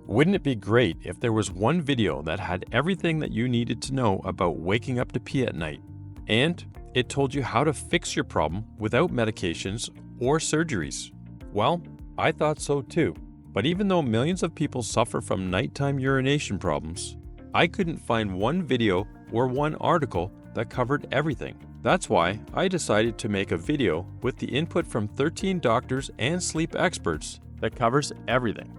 Wouldn't it be great if there was one video that had everything that you needed to know about waking up to pee at night, and it told you how to fix your problem without medications or surgeries? Well, I thought so too. But even though millions of people suffer from nighttime urination problems, I couldn't find one video or one article that covered everything. That's why I decided to make a video with the input from 13 doctors and sleep experts that covers everything.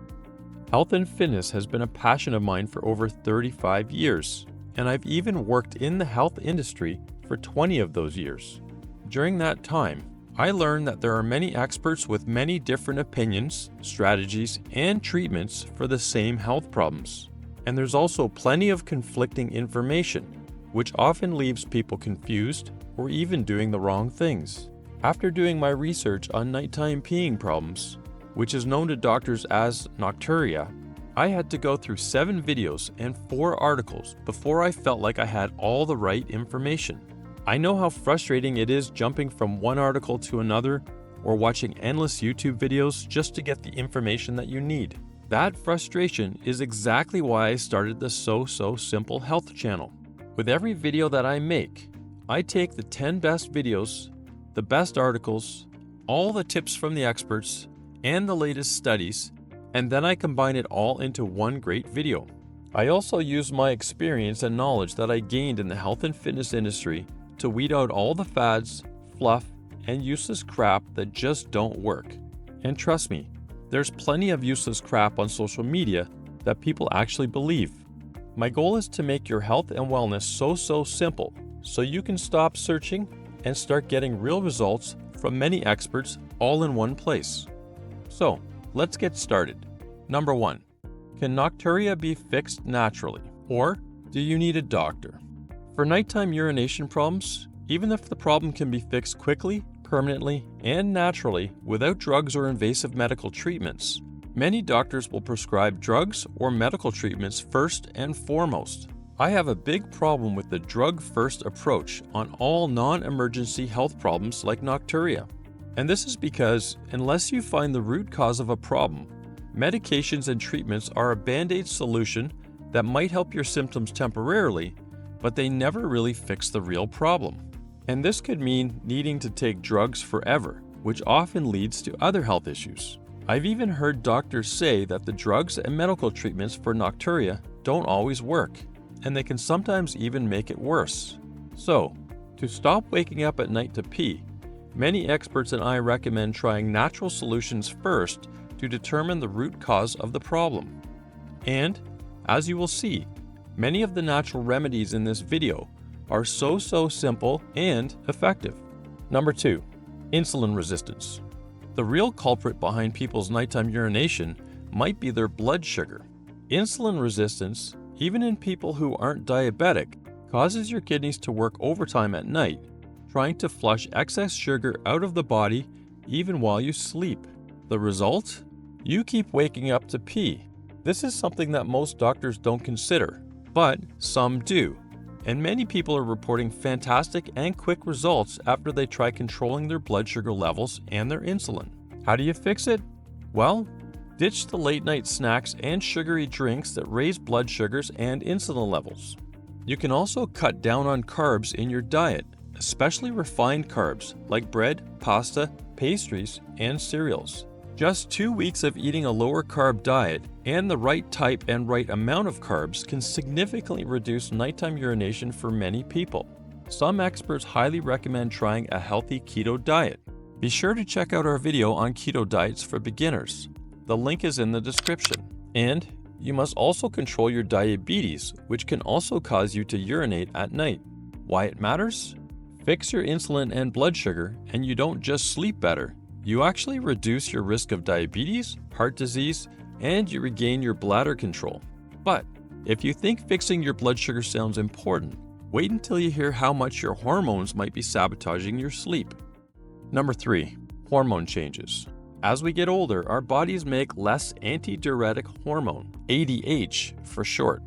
Health and fitness has been a passion of mine for over 35 years, and I've even worked in the health industry for 20 of those years. During that time, I learned that there are many experts with many different opinions, strategies, and treatments for the same health problems. And there's also plenty of conflicting information, which often leaves people confused or even doing the wrong things. After doing my research on nighttime peeing problems, which is known to doctors as nocturia, I had to go through 7 videos and 4 articles before I felt like I had all the right information. I know how frustrating it is jumping from one article to another or watching endless YouTube videos just to get the information that you need. That frustration is exactly why I started the So Simple Health channel. With every video that I make, I take the 10 best videos, the best articles, all the tips from the experts, and the latest studies, and then I combine it all into one great video. I also use my experience and knowledge that I gained in the health and fitness industry to weed out all the fads, fluff, and useless crap that just don't work. And trust me, there's plenty of useless crap on social media that people actually believe. My goal is to make your health and wellness so simple, so you can stop searching and start getting real results from many experts all in one place. So, let's get started. Number 1. Can nocturia be fixed naturally, or do you need a doctor? For nighttime urination problems, even if the problem can be fixed quickly, permanently, and naturally without drugs or invasive medical treatments, many doctors will prescribe drugs or medical treatments first and foremost. I have a big problem with the drug-first approach on all non-emergency health problems like nocturia. And this is because unless you find the root cause of a problem, medications and treatments are a band-aid solution that might help your symptoms temporarily, but they never really fix the real problem. And this could mean needing to take drugs forever, which often leads to other health issues. I've even heard doctors say that the drugs and medical treatments for nocturia don't always work, and they can sometimes even make it worse. So, to stop waking up at night to pee, many experts and I recommend trying natural solutions first to determine the root cause of the problem. And, as you will see, many of the natural remedies in this video are so simple and effective. Number 2. Insulin resistance. The real culprit behind people's nighttime urination might be their blood sugar. Insulin resistance, even in people who aren't diabetic, causes your kidneys to work overtime at night, trying to flush excess sugar out of the body even while you sleep. The result? You keep waking up to pee. This is something that most doctors don't consider, but some do. And many people are reporting fantastic and quick results after they try controlling their blood sugar levels and their insulin. How do you fix it? Well, ditch the late-night snacks and sugary drinks that raise blood sugars and insulin levels. You can also cut down on carbs in your diet, especially refined carbs like bread, pasta, pastries, and cereals. Just 2 weeks of eating a lower carb diet and the right type and right amount of carbs can significantly reduce nighttime urination for many people. Some experts highly recommend trying a healthy keto diet. Be sure to check out our video on keto diets for beginners. The link is in the description. And you must also control your diabetes, which can also cause you to urinate at night. Why it matters? Fix your insulin and blood sugar, and you don't just sleep better. You actually reduce your risk of diabetes, heart disease, and you regain your bladder control. But if you think fixing your blood sugar sounds important, wait until you hear how much your hormones might be sabotaging your sleep. Number 3. Hormone changes. As we get older, our bodies make less anti-diuretic hormone, ADH for short.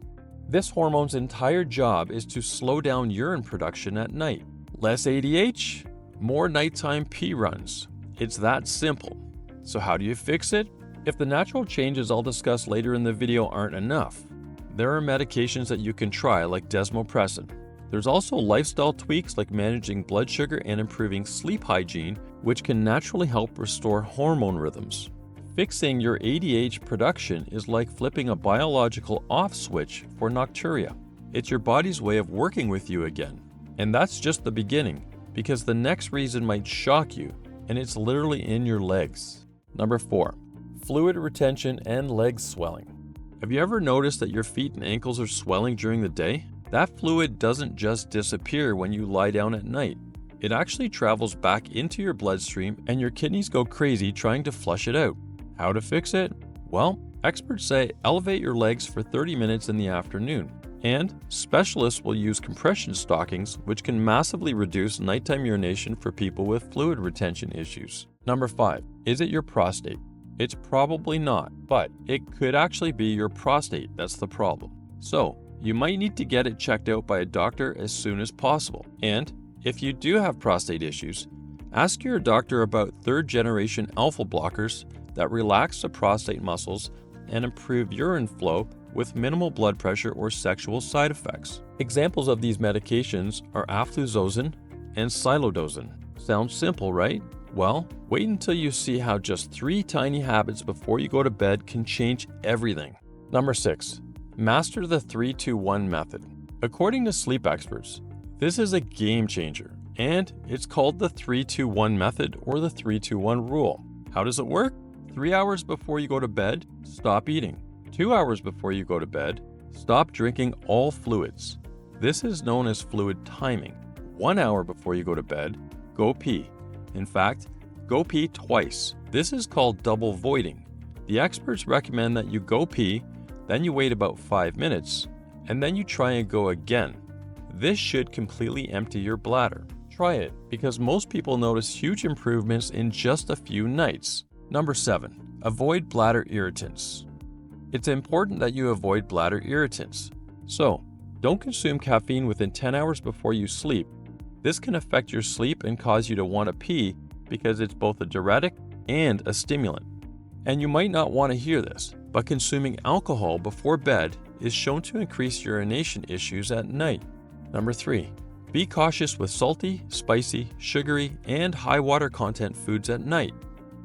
This hormone's entire job is to slow down urine production at night. Less ADH, more nighttime pee runs. It's that simple. So how do you fix it? If the natural changes I'll discuss later in the video aren't enough, there are medications that you can try like desmopressin. There's also lifestyle tweaks like managing blood sugar and improving sleep hygiene, which can naturally help restore hormone rhythms. Fixing your ADH production is like flipping a biological off switch for nocturia. It's your body's way of working with you again. And that's just the beginning, because the next reason might shock you, and it's literally in your legs. Number 4. Fluid retention and leg swelling. Have you ever noticed that your feet and ankles are swelling during the day? That fluid doesn't just disappear when you lie down at night. It actually travels back into your bloodstream and your kidneys go crazy trying to flush it out. How to fix it? Well, experts say elevate your legs for 30 minutes in the afternoon. And specialists will use compression stockings, which can massively reduce nighttime urination for people with fluid retention issues. Number 5. Is it your prostate? It's probably not, but it could actually be your prostate that's the problem. So, you might need to get it checked out by a doctor as soon as possible. And if you do have prostate issues, ask your doctor about third-generation alpha blockers that relax the prostate muscles and improve urine flow with minimal blood pressure or sexual side effects. Examples of these medications are afluzozin and silodozin. Sounds simple, right? Well, wait until you see how just 3 tiny habits before you go to bed can change everything. Number 6. Master the 3-2-1 method. According to sleep experts, this is a game changer, and it's called the 3-2-1 method or the 3-2-1 rule. How does it work? 3 hours before you go to bed, stop eating. 2 hours before you go to bed, stop drinking all fluids. This is known as fluid timing. 1 hour before you go to bed, go pee. In fact, go pee twice. This is called double voiding. The experts recommend that you go pee, then you wait about 5 minutes, and then you try and go again. This should completely empty your bladder. Try it, because most people notice huge improvements in just a few nights. Number 7. Avoid bladder irritants. It's important that you avoid bladder irritants. So, don't consume caffeine within 10 hours before you sleep. This can affect your sleep and cause you to want to pee because it's both a diuretic and a stimulant. And you might not want to hear this, but consuming alcohol before bed is shown to increase urination issues at night. Number 3. Be cautious with salty, spicy, sugary, and high water content foods at night.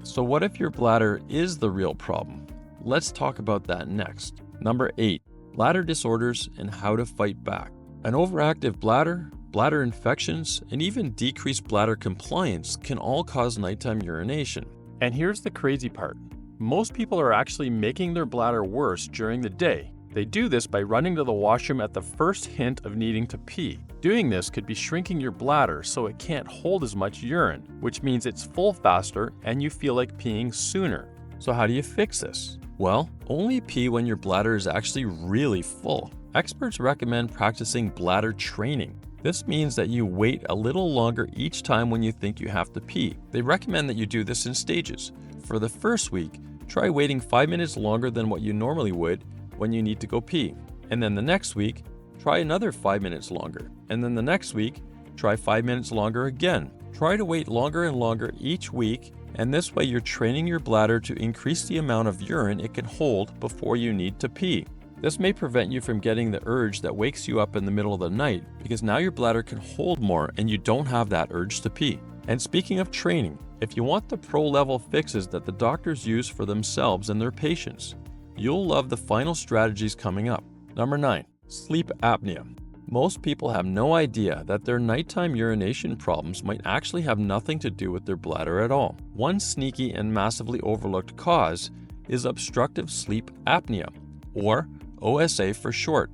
So what if your bladder is the real problem? Let's talk about that next. Number 8. Bladder disorders and how to fight back. An overactive bladder, bladder infections, and even decreased bladder compliance can all cause nighttime urination. And here's the crazy part. Most people are actually making their bladder worse during the day. They do this by running to the washroom at the first hint of needing to pee. Doing this could be shrinking your bladder so it can't hold as much urine, which means it's full faster and you feel like peeing sooner. So how do you fix this? Well, only pee when your bladder is actually really full. Experts recommend practicing bladder training. This means that you wait a little longer each time when you think you have to pee. They recommend that you do this in stages. For the first week, try waiting 5 minutes longer than what you normally would when you need to go pee. And then the next week, try another 5 minutes longer. And then the next week, try 5 minutes longer again. Try to wait longer and longer each week, and this way you're training your bladder to increase the amount of urine it can hold before you need to pee. This may prevent you from getting the urge that wakes you up in the middle of the night, because now your bladder can hold more and you don't have that urge to pee. And speaking of training, if you want the pro-level fixes that the doctors use for themselves and their patients, you'll love the final strategies coming up. Number 9. Sleep apnea. Most people have no idea that their nighttime urination problems might actually have nothing to do with their bladder at all. One sneaky and massively overlooked cause is obstructive sleep apnea, or OSA for short.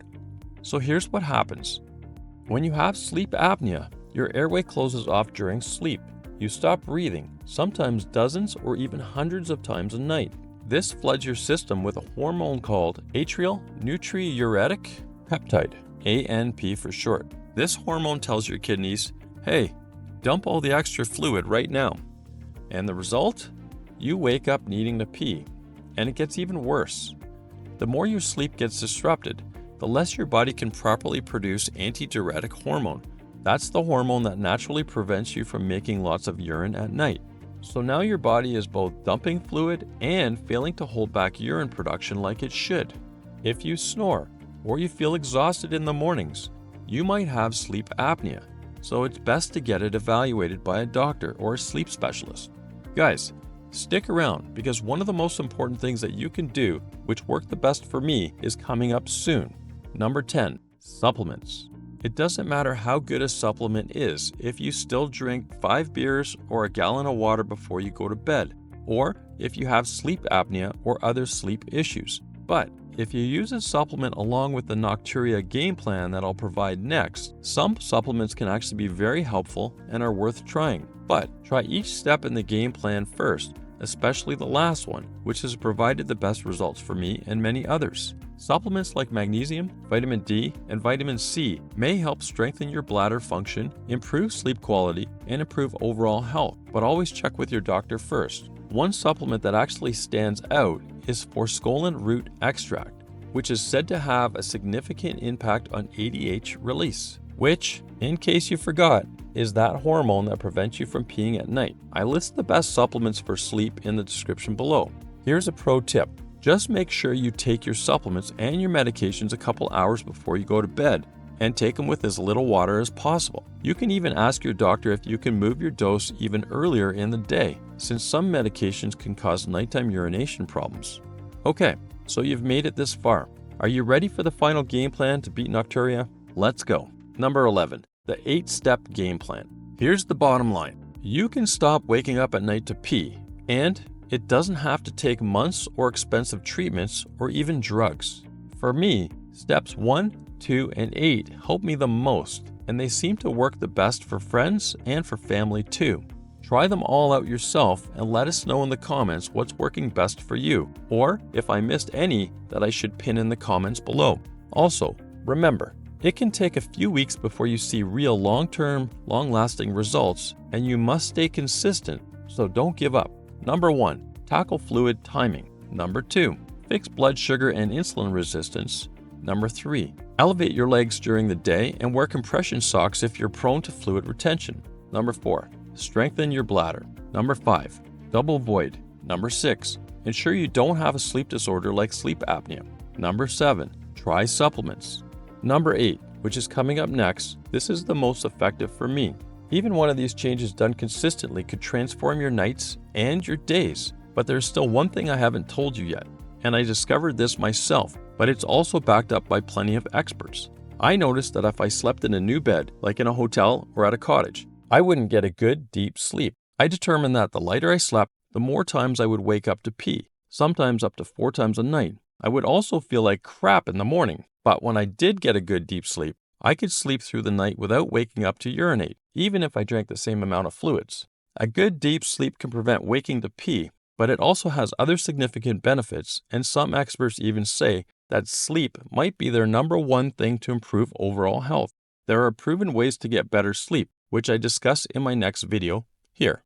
So here's what happens. When you have sleep apnea, your airway closes off during sleep. You stop breathing, sometimes dozens or even hundreds of times a night. This floods your system with a hormone called atrial natriuretic peptide, ANP for short. This hormone tells your kidneys, hey, dump all the extra fluid right now. And the result? You wake up needing to pee. And it gets even worse. The more your sleep gets disrupted, the less your body can properly produce anti-diuretic hormone. That's the hormone that naturally prevents you from making lots of urine at night. So now your body is both dumping fluid and failing to hold back urine production like it should. If you snore or you feel exhausted in the mornings, you might have sleep apnea. So it's best to get it evaluated by a doctor or a sleep specialist. Guys, stick around because one of the most important things that you can do, which worked the best for me, is coming up soon. Number 10, supplements. It doesn't matter how good a supplement is if you still drink 5 beers or a gallon of water before you go to bed, or if you have sleep apnea or other sleep issues. But if you use a supplement along with the nocturia game plan that I'll provide next, some supplements can actually be very helpful and are worth trying. But try each step in the game plan first, especially the last one, which has provided the best results for me and many others. Supplements like magnesium, vitamin D, and vitamin C may help strengthen your bladder function, improve sleep quality, and improve overall health, but always check with your doctor first. One supplement that actually stands out is forskolin root extract, which is said to have a significant impact on ADH release, which, in case you forgot, is that hormone that prevents you from peeing at night. I list the best supplements for sleep in the description below. Here's a pro tip. Just make sure you take your supplements and your medications a couple hours before you go to bed, and take them with as little water as possible. You can even ask your doctor if you can move your dose even earlier in the day, since some medications can cause nighttime urination problems. Okay, so you've made it this far. Are you ready for the final game plan to beat nocturia? Let's go. Number 11, the 8-step game plan. Here's the bottom line. You can stop waking up at night to pee, and it doesn't have to take months or expensive treatments or even drugs. For me, steps 1, 2, and 8 help me the most, and they seem to work the best for friends and for family too. Try them all out yourself and let us know in the comments what's working best for you, or if I missed any that I should pin in the comments below. Also, remember, it can take a few weeks before you see real long-term, long-lasting results, and you must stay consistent, so don't give up. Number 1, tackle fluid timing. Number 2, fix blood sugar and insulin resistance. Number 3, elevate your legs during the day and wear compression socks if you're prone to fluid retention. Number 4, strengthen your bladder. Number 5, double void. Number 6, ensure you don't have a sleep disorder like sleep apnea. Number 7, try supplements. Number 8, which is coming up next, this is the most effective for me. Even one of these changes done consistently could transform your nights and your days. But there's still one thing I haven't told you yet, and I discovered this myself, but it's also backed up by plenty of experts. I noticed that if I slept in a new bed, like in a hotel or at a cottage, I wouldn't get a good, deep sleep. I determined that the lighter I slept, the more times I would wake up to pee, sometimes up to 4 times a night. I would also feel like crap in the morning, but when I did get a good deep sleep, I could sleep through the night without waking up to urinate, even if I drank the same amount of fluids. A good deep sleep can prevent waking to pee, but it also has other significant benefits, and some experts even say that sleep might be their number 1 thing to improve overall health. There are proven ways to get better sleep, which I discuss in my next video here.